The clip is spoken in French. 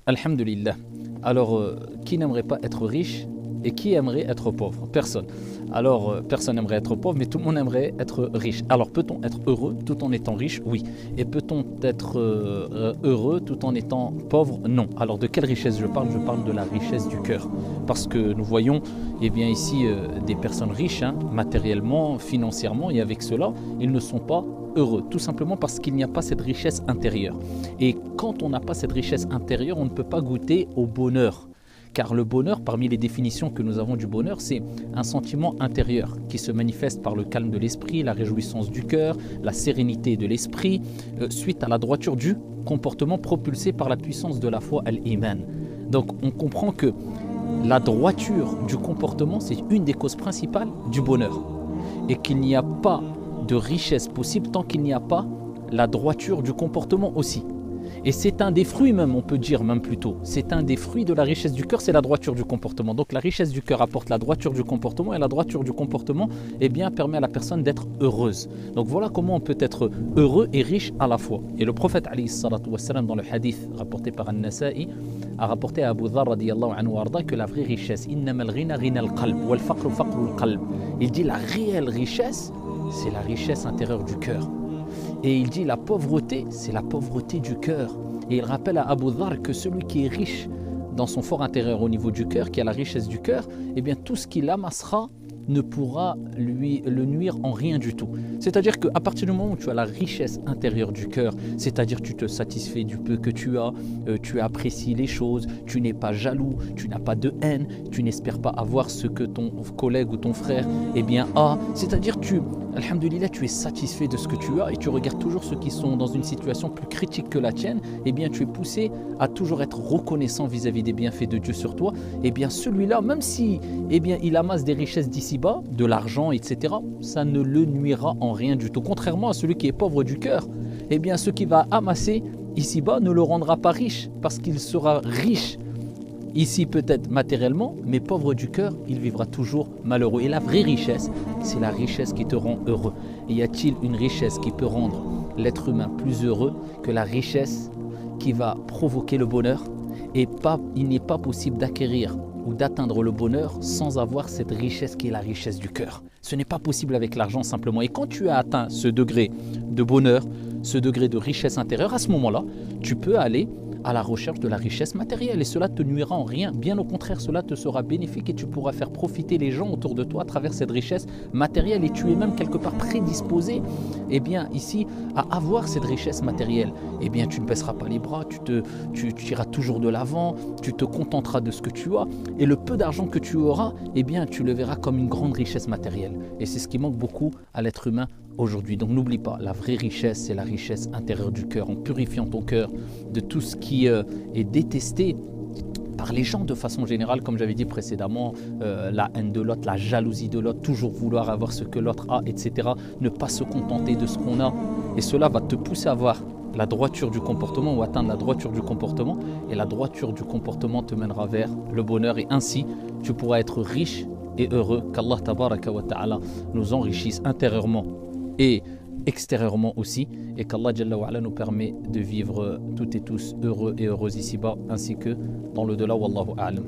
Alhamdulillah. Alors, qui n'aimerait pas être riche et qui aimerait être pauvre? Personne. Alors, personne n'aimerait être pauvre, mais tout le monde aimerait être riche. Alors, peut-on être heureux tout en étant riche? Oui. Et peut-on être heureux tout en étant pauvre? Non. Alors, de quelle richesse je parle? Je parle de la richesse du cœur. Parce que nous voyons, eh bien, ici, des personnes riches, matériellement, financièrement, et avec cela, ils ne sont pas heureux, tout simplement parce qu'il n'y a pas cette richesse intérieure. Et quand on n'a pas cette richesse intérieure, on ne peut pas goûter au bonheur. Car le bonheur, parmi les définitions que nous avons du bonheur, c'est un sentiment intérieur qui se manifeste par le calme de l'esprit, la réjouissance du cœur, la sérénité de l'esprit, suite à la droiture du comportement propulsé par la puissance de la foi, al-Iman. Donc on comprend que la droiture du comportement, c'est une des causes principales du bonheur. Et qu'il n'y a pas de richesse possible tant qu'il n'y a pas la droiture du comportement aussi. Et c'est un des fruits même, on peut dire même plutôt, c'est un des fruits de la richesse du cœur, c'est la droiture du comportement. Donc la richesse du cœur apporte la droiture du comportement et la droiture du comportement permet à la personne d'être heureuse. Donc voilà comment on peut être heureux et riche à la fois. Et le prophète alayhi salatu wassalam, dans le hadith rapporté par An-Nasa'i, a rapporté à Abu Dharr radiyallahu anhu arda que la vraie richesse, innamal ghina ghina al-qalb wal faqru faqru al-qalb. Il dit la réelle richesse, c'est la richesse intérieure du cœur. Et il dit la pauvreté, c'est la pauvreté du cœur. Et il rappelle à Abu Dharr que celui qui est riche dans son fort intérieur au niveau du cœur, qui a la richesse du cœur, eh bien tout ce qu'il amassera ne pourra lui le nuire en rien du tout. C'est-à-dire qu'à partir du moment où tu as la richesse intérieure du cœur, c'est-à-dire tu te satisfais du peu que tu as, tu apprécies les choses, tu n'es pas jaloux, tu n'as pas de haine, tu n'espères pas avoir ce que ton collègue ou ton frère a. C'est-à-dire alhamdulillah, tu es satisfait de ce que tu as et tu regardes toujours ceux qui sont dans une situation plus critique que la tienne, tu es poussé à toujours être reconnaissant vis-à-vis des bienfaits de Dieu sur toi. Celui-là, même si il amasse des richesses d'ici bas, de l'argent, etc., ça ne le nuira en rien du tout. Contrairement à celui qui est pauvre du cœur, ce qu'il va amasser ici-bas ne le rendra pas riche, parce qu'il sera riche ici peut-être matériellement, mais pauvre du cœur, il vivra toujours malheureux. Et la vraie richesse, c'est la richesse qui te rend heureux. Et y a-t-il une richesse qui peut rendre l'être humain plus heureux que la richesse qui va provoquer le bonheur? Il n'est pas possible d'acquérir ou d'atteindre le bonheur sans avoir cette richesse qui est la richesse du cœur. Ce n'est pas possible avec l'argent simplement. Et quand tu as atteint ce degré de bonheur, ce degré de richesse intérieure, à ce moment-là, tu peux aller à la recherche de la richesse matérielle et cela te nuira en rien. Bien au contraire, cela te sera bénéfique et tu pourras faire profiter les gens autour de toi à travers cette richesse matérielle et tu es même quelque part prédisposé ici à avoir cette richesse matérielle. Tu ne baisseras pas les bras, tu iras toujours de l'avant, tu te contenteras de ce que tu as et le peu d'argent que tu auras, tu le verras comme une grande richesse matérielle. Et c'est ce qui manque beaucoup à l'être humain aujourd'hui. Donc n'oublie pas, la vraie richesse, c'est la richesse intérieure du cœur, en purifiant ton cœur de tout ce qui est détesté par les gens de façon générale, comme j'avais dit précédemment, la haine de l'autre, la jalousie de l'autre, toujours vouloir avoir ce que l'autre a, etc. Ne pas se contenter de ce qu'on a. Et cela va te pousser à avoir la droiture du comportement ou atteindre la droiture du comportement. Et la droiture du comportement te mènera vers le bonheur. Et ainsi, tu pourras être riche et heureux. Qu'Allah tabaraka wa ta'ala nous enrichisse intérieurement et extérieurement aussi, et qu'Allah Jalla wa Ala nous permet de vivre toutes et tous heureux et heureuses ici-bas, ainsi que dans le delà. Wallahu a'lam.